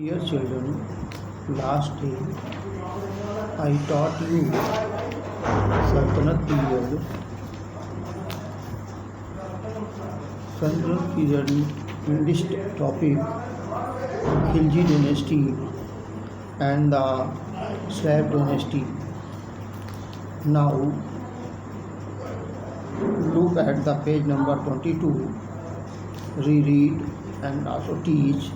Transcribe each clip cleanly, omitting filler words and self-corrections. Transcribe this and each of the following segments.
Dear children, last day I taught you Sultanate period, Sultanate period in this topic, Khilji dynasty and the Slav dynasty. Now look at the page number 22, reread and also teach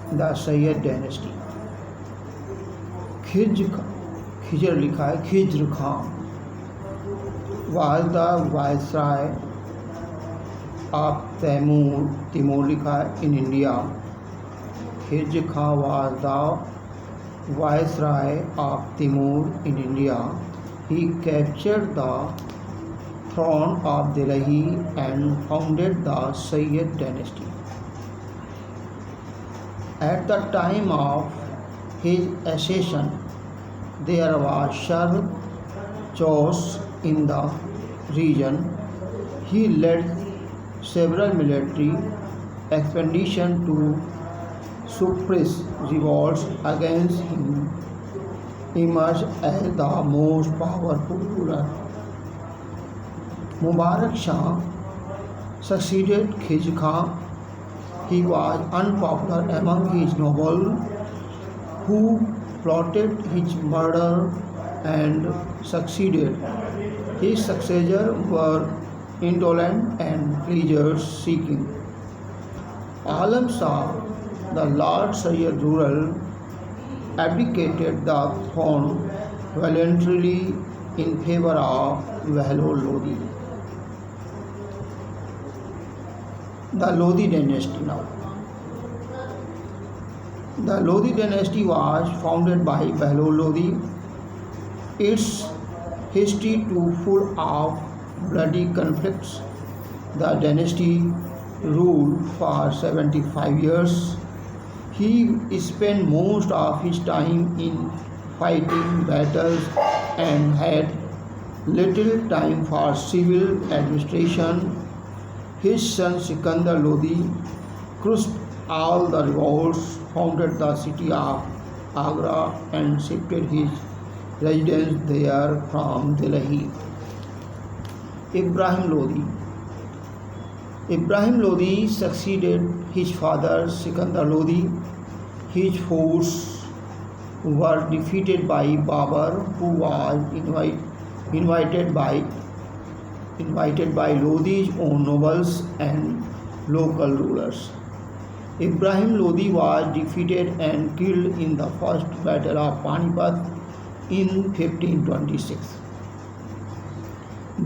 the Sayyid dynasty. Khizr लिखा है खिज्र खां was the viceroy of Timur लिखा है in India. Khizr Khan was the viceroy of Timur in India. He captured the throne of Delhi and founded the Sayyid dynasty. At the time of his accession, there was sharp chaos in the region. He led several military expeditions to suppress revolts against him, emerged as the most powerful ruler. Mubarak Shah succeeded Khilji Khan. He was unpopular among his nobles who plotted his murder and succeeded. His successors were intolerant and pleasure-seeking. Alam Shah, the Lord Sayyid ruler, abdicated the throne voluntarily in favor of Bahlol Lodi. The Lodi dynasty now. The Lodi dynasty was founded by Bahlol Lodi. Its history too full of bloody conflicts. The dynasty ruled for 75 years. He spent most of his time in fighting battles and had little time for civil administration. His son Sikandar Lodi crushed all the revolts, founded the city of Agra and shifted his residence there from Delhi. Ibrahim Lodi. Ibrahim Lodi succeeded his father Sikandar Lodi. His forces were defeated by Babur, who was invited by Lodi's own nobles and local rulers. Ibrahim Lodi was defeated and killed in the first battle of Panipat in 1526.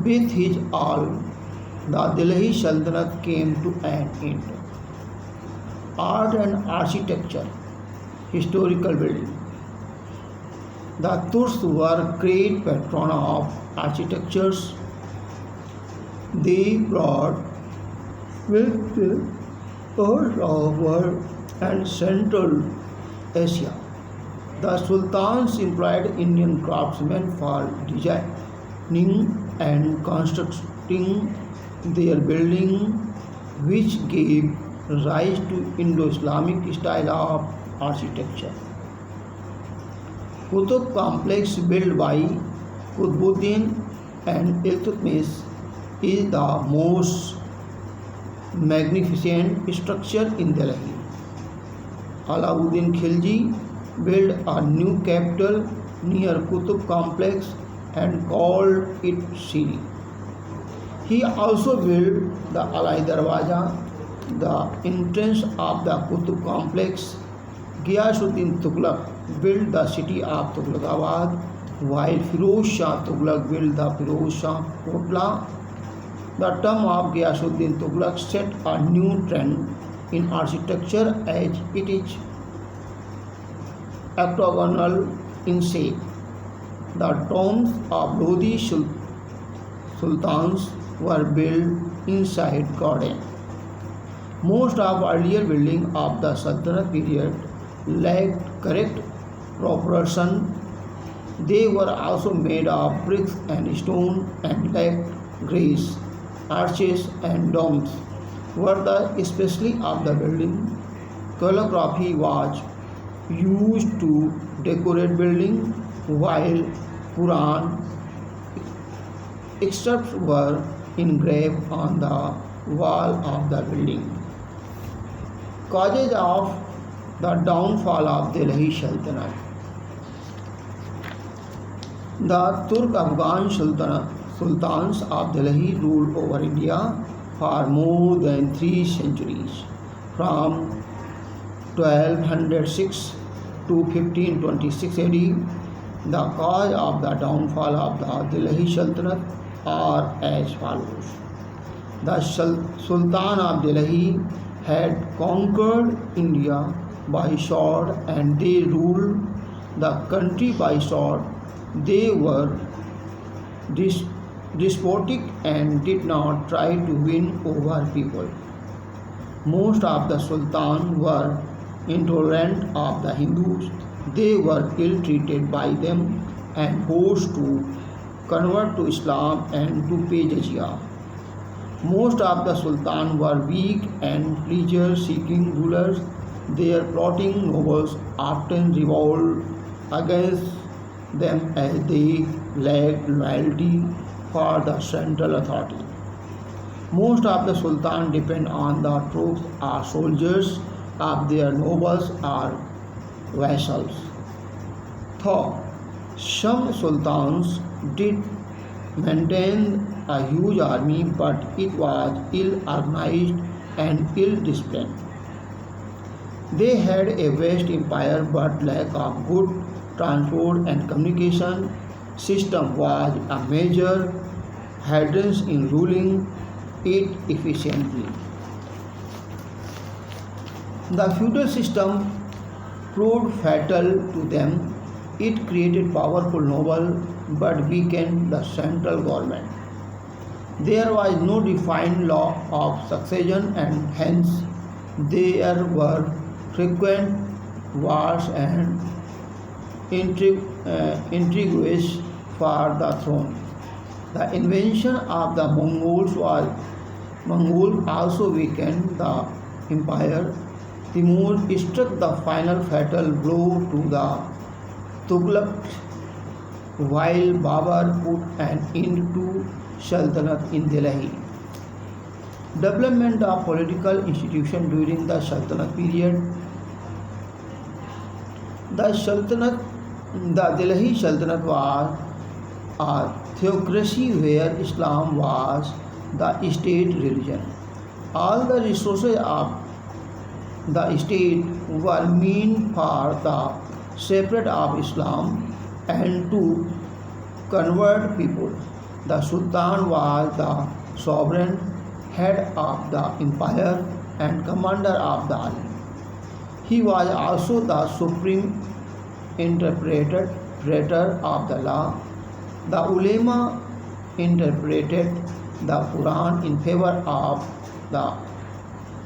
With his all, the Delhi Sultanate came to an end. Art and architecture, historical building. The Turks were great patrons of architectures. They brought with art of world and Central Asia. The sultans employed Indian craftsmen for designing and constructing their building, which gave rise to Indo-Islamic style of architecture. Qutub complex built by Qutbuddin and Iltutmish is the most magnificent structure in Delhi. Alauddin Khilji built a new capital near Qutub complex and called it Siri. He also built the Alai Darwaza, the entrance of the Qutub complex. Ghiyasuddin Tughlaq built the city of Tughlaqabad, while Firoz Shah Tughlaq built the Firoz Shah Kotla. The tomb of Ghiyasuddin Tughlaq set a new trend in architecture as it is octagonal in shape. The tombs of Lodi sultans were built inside garden. Most of earlier buildings of the Sultanate period lacked correct proportion. They were also made of bricks and stone and lacked grace. Arches and domes were the specialty of the building. calligraphy was used to decorate building, while Quran excerpts were engraved on the wall of the building. Causes of the downfall of Delhi Sultanate. The Turk-Afghan sultans of Delhi ruled over India for more than 3 centuries, from 1206 to 1526 AD. The cause of the downfall of the Delhi Sultanate are as follows. The Sultan of Delhi had conquered India by sword and they ruled the country by sword. They were despotic and did not try to win over people. Most of the sultans were intolerant of the Hindus. They were ill-treated by them and forced to convert to Islam and to pay jizya. Most of the sultans were weak and pleasure-seeking rulers. Their plotting nobles often revolted against them as they lacked loyalty for the central authority. Most of the sultans depend on the troops or soldiers of their nobles or vassals. Though some sultans did maintain a huge army, but it was ill-organized and ill-disciplined. They had a vast empire, but lack of good transport and communication system was a major hindrance in ruling it efficiently. The feudal system proved fatal to them. It created powerful nobles but weakened the central government. There was no defined law of succession and hence there were frequent wars and intrigues for the throne. The invention of the Mongols also weakened the empire. Timur struck the final fatal blow to the Tughlaqs, while Babur put an end to Sultanate in Delhi. Development of political institutions during the Sultanate period. The Delhi Sultanate was a theocracy where Islam was the state religion. All the resources of the state were meant for the separate of Islam and to convert people. The Sultan was the sovereign head of the empire and commander of the army. He was also the supreme interpreter of the law. The ulema interpreted the Quran in favor of the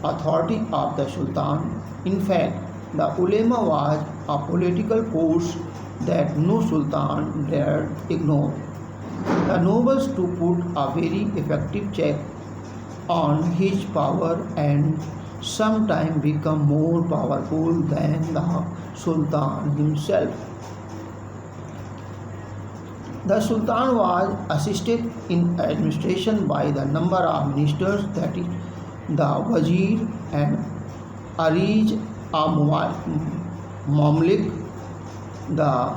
authority of the Sultan. In fact, the ulema was a political force that no Sultan dared ignore. The nobles to put a very effective check on his power and sometimes become more powerful than the Sultan himself. The Sultan was assisted in administration by the number of ministers, that is, the Wazir and Arij Mamlik, the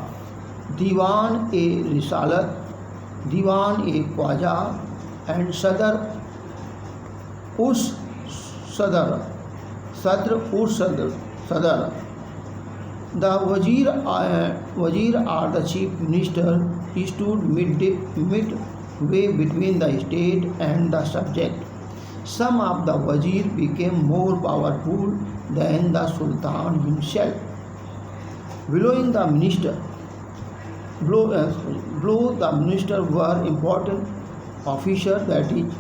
Diwan-e-Risalat, Diwan-e-Khwaja and Sadr Us Sadr. The Wazir or the chief minister stood midway between the state and the subject. Some of the Wazir became more powerful than the Sultan himself. Below the minister were important officers, that is,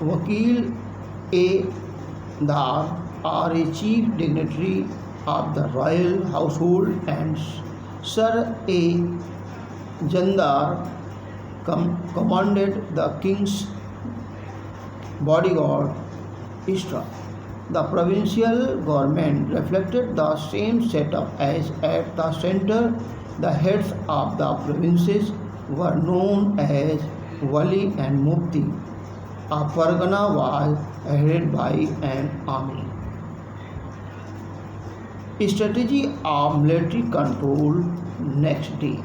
Wakil-e-Dar or a chief dignitary of the royal household and Sar-e-Jandar commanded the king's bodyguard. The provincial government reflected the same setup as at the center. The heads of the provinces were known as Wali and Mufti. A Pargana was headed by an army. Strategy of military control. Next day,